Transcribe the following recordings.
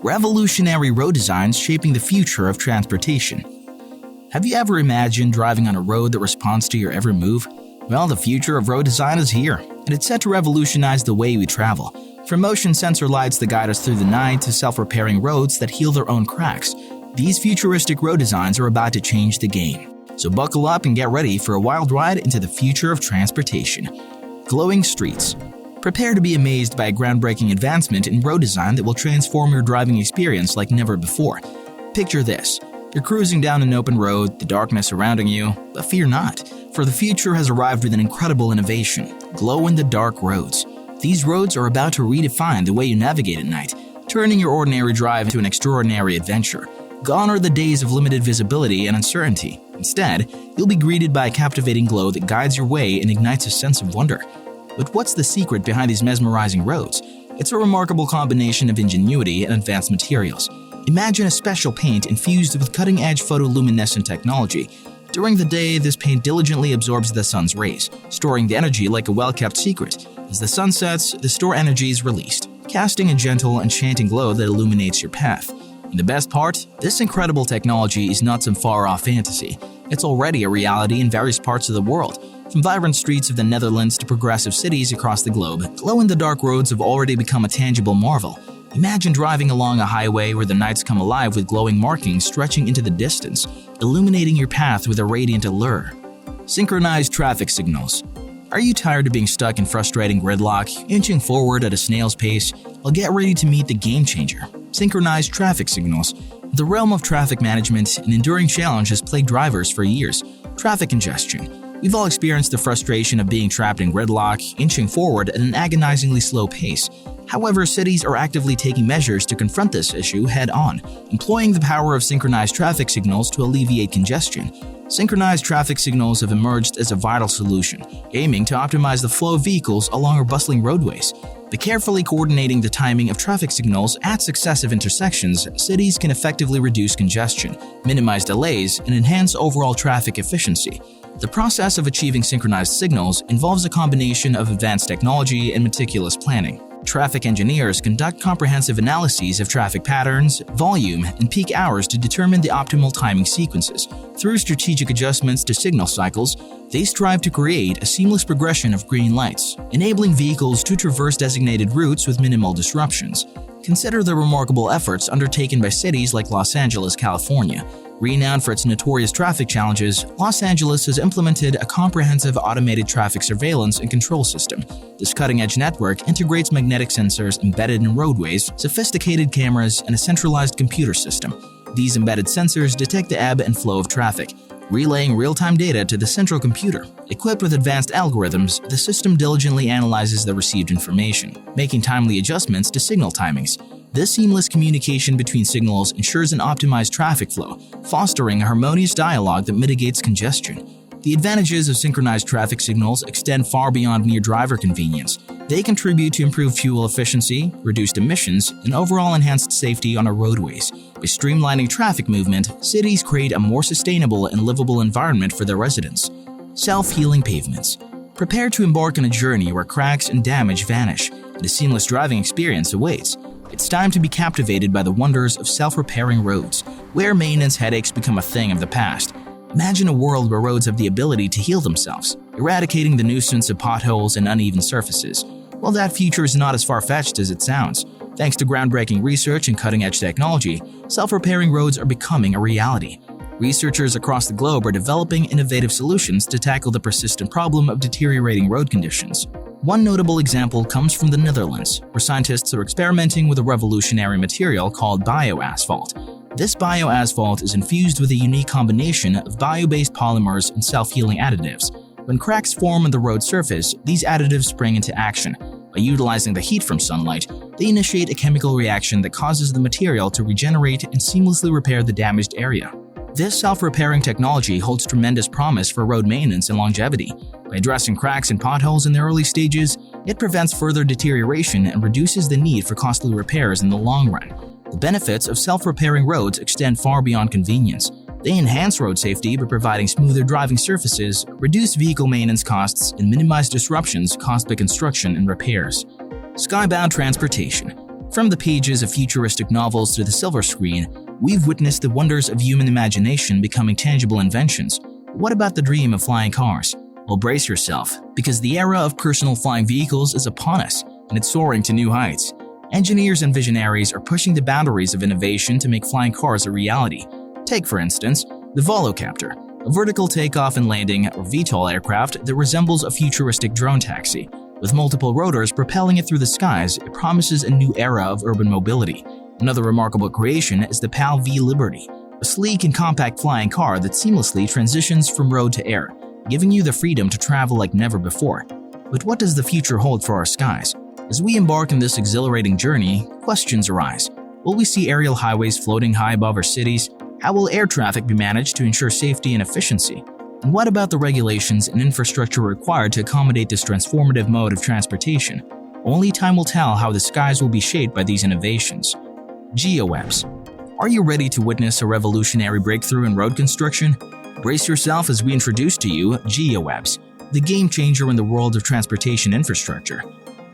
Revolutionary road designs shaping the future of transportation. Have you ever imagined driving on a road that responds to your every move? Well, the future of road design is here, and it's set to revolutionize the way we travel. From motion sensor lights that guide us through the night to self-repairing roads that heal their own cracks, these futuristic road designs are about to change the game. So buckle up and get ready for a wild ride into the future of transportation. Glowing streets. Prepare to be amazed by a groundbreaking advancement in road design that will transform your driving experience like never before. Picture this. You're cruising down an open road, the darkness surrounding you, but fear not, for the future has arrived with an incredible innovation: glow-in-the-dark roads. These roads are about to redefine the way you navigate at night, turning your ordinary drive into an extraordinary adventure. Gone are the days of limited visibility and uncertainty. Instead, you'll be greeted by a captivating glow that guides your way and ignites a sense of wonder. But what's the secret behind these mesmerizing roads? It's a remarkable combination of ingenuity and advanced materials. Imagine a special paint infused with cutting-edge photoluminescent technology. During the day, this paint diligently absorbs the sun's rays, storing the energy like a well-kept secret. As the sun sets, the stored energy is released, casting a gentle, enchanting glow that illuminates your path. And the best part? This incredible technology is not some far-off fantasy. It's already a reality in various parts of the world. From vibrant streets of the Netherlands to progressive cities across the globe, glow-in-the-dark roads have already become a tangible marvel. Imagine driving along a highway where the nights come alive with glowing markings stretching into the distance, illuminating your path with a radiant allure. Synchronized traffic signals. Are you tired of being stuck in frustrating gridlock, inching forward at a snail's pace? Well, get ready to meet the game changer: synchronized traffic signals. The realm of traffic management, an enduring challenge, has plagued drivers for years. Traffic congestion. We've all experienced the frustration of being trapped in gridlock, inching forward at an agonizingly slow pace. However, cities are actively taking measures to confront this issue head-on, employing the power of synchronized traffic signals to alleviate congestion. Synchronized traffic signals have emerged as a vital solution, aiming to optimize the flow of vehicles along our bustling roadways. By carefully coordinating the timing of traffic signals at successive intersections, cities can effectively reduce congestion, minimize delays, and enhance overall traffic efficiency. The process of achieving synchronized signals involves a combination of advanced technology and meticulous planning. Traffic engineers conduct comprehensive analyses of traffic patterns, volume, and peak hours to determine the optimal timing sequences. Through strategic adjustments to signal cycles, they strive to create a seamless progression of green lights, enabling vehicles to traverse designated routes with minimal disruptions. Consider the remarkable efforts undertaken by cities like Los Angeles, California. Renowned for its notorious traffic challenges, Los Angeles has implemented a comprehensive automated traffic surveillance and control system. This cutting-edge network integrates magnetic sensors embedded in roadways, sophisticated cameras, and a centralized computer system. These embedded sensors detect the ebb and flow of traffic, relaying real-time data to the central computer. Equipped with advanced algorithms, the system diligently analyzes the received information, making timely adjustments to signal timings. This seamless communication between signals ensures an optimized traffic flow, fostering a harmonious dialogue that mitigates congestion. The advantages of synchronized traffic signals extend far beyond mere driver convenience. They contribute to improved fuel efficiency, reduced emissions, and overall enhanced safety on our roadways. By streamlining traffic movement, cities create a more sustainable and livable environment for their residents. Self-healing pavements. Prepare to embark on a journey where cracks and damage vanish, and a seamless driving experience awaits. It's time to be captivated by the wonders of self-repairing roads, where maintenance headaches become a thing of the past. Imagine a world where roads have the ability to heal themselves, eradicating the nuisance of potholes and uneven surfaces. Well, that future is not as far-fetched as it sounds. Thanks to groundbreaking research and cutting-edge technology, self-repairing roads are becoming a reality. Researchers across the globe are developing innovative solutions to tackle the persistent problem of deteriorating road conditions. One notable example comes from the Netherlands, where scientists are experimenting with a revolutionary material called bioasphalt. This bioasphalt is infused with a unique combination of bio-based polymers and self-healing additives. When cracks form on the road surface, these additives spring into action. By utilizing the heat from sunlight, they initiate a chemical reaction that causes the material to regenerate and seamlessly repair the damaged area. This self-repairing technology holds tremendous promise for road maintenance and longevity. By addressing cracks and potholes in the early stages, it prevents further deterioration and reduces the need for costly repairs in the long run. The benefits of self-repairing roads extend far beyond convenience. They enhance road safety by providing smoother driving surfaces, reduce vehicle maintenance costs, and minimize disruptions caused by construction and repairs. Skybound transportation. From the pages of futuristic novels to the silver screen, we've witnessed the wonders of human imagination becoming tangible inventions. What about the dream of flying cars? Well, brace yourself, because the era of personal flying vehicles is upon us, and it's soaring to new heights. Engineers and visionaries are pushing the boundaries of innovation to make flying cars a reality. Take, for instance, the Volocopter, a vertical takeoff and landing or VTOL aircraft that resembles a futuristic drone taxi. With multiple rotors propelling it through the skies, it promises a new era of urban mobility. Another remarkable creation is the PAL V Liberty, a sleek and compact flying car that seamlessly transitions from road to air, giving you the freedom to travel like never before. But what does the future hold for our skies? As we embark on this exhilarating journey, questions arise. Will we see aerial highways floating high above our cities? How will air traffic be managed to ensure safety and efficiency? And what about the regulations and infrastructure required to accommodate this transformative mode of transportation? Only time will tell how the skies will be shaped by these innovations. GeoWebs. Are you ready to witness a revolutionary breakthrough in road construction? Brace yourself as we introduce to you GeoWebs, the game changer in the world of transportation infrastructure.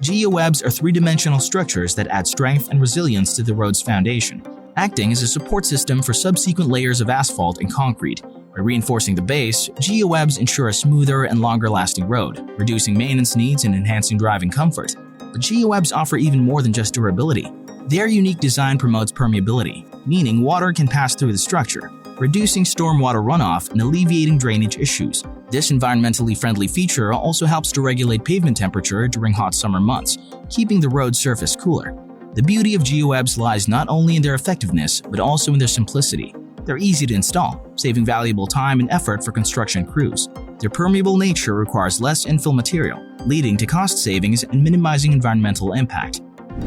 GeoWebs are three-dimensional structures that add strength and resilience to the road's foundation, acting as a support system for subsequent layers of asphalt and concrete. By reinforcing the base, GeoWebs ensure a smoother and longer-lasting road, reducing maintenance needs and enhancing driving comfort. But GeoWebs offer even more than just durability. Their unique design promotes permeability, meaning water can pass through the structure, reducing stormwater runoff and alleviating drainage issues. This environmentally friendly feature also helps to regulate pavement temperature during hot summer months, keeping the road surface cooler. The beauty of GeoWebs lies not only in their effectiveness, but also in their simplicity. They're easy to install, saving valuable time and effort for construction crews. Their permeable nature requires less infill material, leading to cost savings and minimizing environmental impact.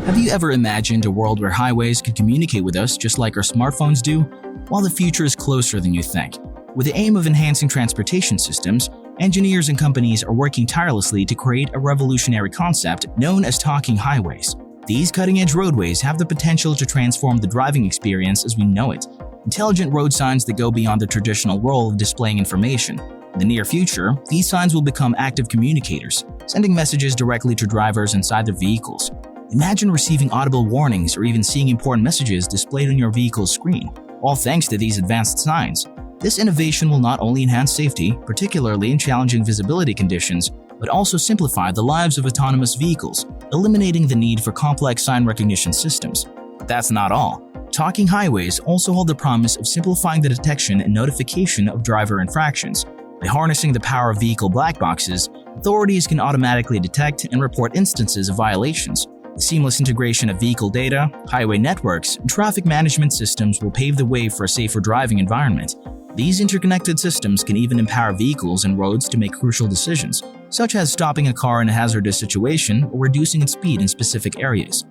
Have you ever imagined a world where highways could communicate with us just like our smartphones do? Well, the future is closer than you think. With the aim of enhancing transportation systems, engineers and companies are working tirelessly to create a revolutionary concept known as talking highways. These cutting-edge roadways have the potential to transform the driving experience as we know it. Intelligent road signs that go beyond the traditional role of displaying information. In the near future, these signs will become active communicators, sending messages directly to drivers inside their vehicles. Imagine receiving audible warnings or even seeing important messages displayed on your vehicle's screen, all thanks to these advanced signs. This innovation will not only enhance safety, particularly in challenging visibility conditions, but also simplify the lives of autonomous vehicles, eliminating the need for complex sign recognition systems. But that's not all. Talking highways also hold the promise of simplifying the detection and notification of driver infractions. By harnessing the power of vehicle black boxes, authorities can automatically detect and report instances of violations. The seamless integration of vehicle data, highway networks, and traffic management systems will pave the way for a safer driving environment. These interconnected systems can even empower vehicles and roads to make crucial decisions, such as stopping a car in a hazardous situation or reducing its speed in specific areas.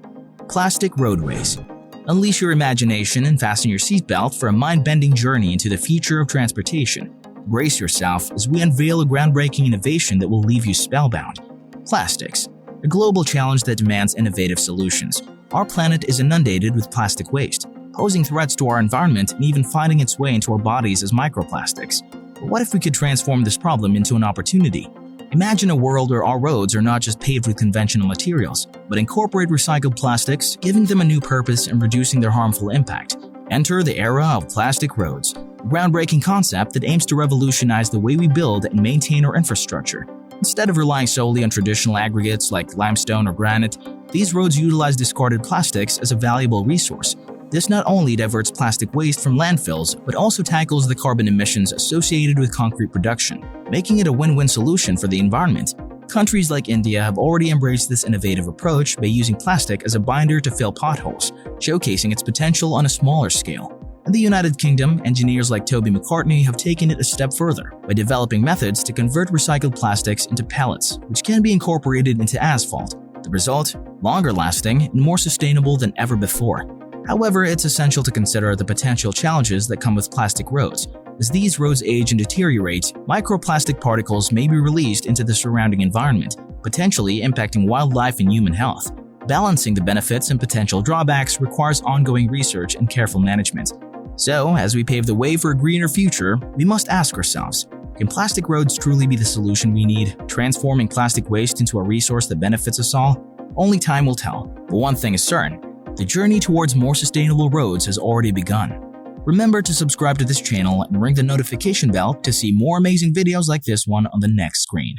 Plastic roadways. Unleash your imagination and fasten your seatbelt for a mind-bending journey into the future of transportation. Brace yourself as we unveil a groundbreaking innovation that will leave you spellbound. Plastics. A global challenge that demands innovative solutions. Our planet is inundated with plastic waste, posing threats to our environment and even finding its way into our bodies as microplastics. But what if we could transform this problem into an opportunity? Imagine a world where our roads are not just paved with conventional materials, but incorporate recycled plastics, giving them a new purpose and reducing their harmful impact. Enter the era of plastic roads, a groundbreaking concept that aims to revolutionize the way we build and maintain our infrastructure. Instead of relying solely on traditional aggregates like limestone or granite, these roads utilize discarded plastics as a valuable resource. This not only diverts plastic waste from landfills, but also tackles the carbon emissions associated with concrete production, making it a win-win solution for the environment. Countries like India have already embraced this innovative approach by using plastic as a binder to fill potholes, showcasing its potential on a smaller scale. In the United Kingdom, engineers like Toby McCartney have taken it a step further by developing methods to convert recycled plastics into pellets, which can be incorporated into asphalt. The result? Longer lasting and more sustainable than ever before. However, it's essential to consider the potential challenges that come with plastic roads. As these roads age and deteriorate, microplastic particles may be released into the surrounding environment, potentially impacting wildlife and human health. Balancing the benefits and potential drawbacks requires ongoing research and careful management. So, as we pave the way for a greener future, we must ask ourselves, can plastic roads truly be the solution we need, transforming plastic waste into a resource that benefits us all? Only time will tell, but one thing is certain. The journey towards more sustainable roads has already begun. Remember to subscribe to this channel and ring the notification bell to see more amazing videos like this one on the next screen.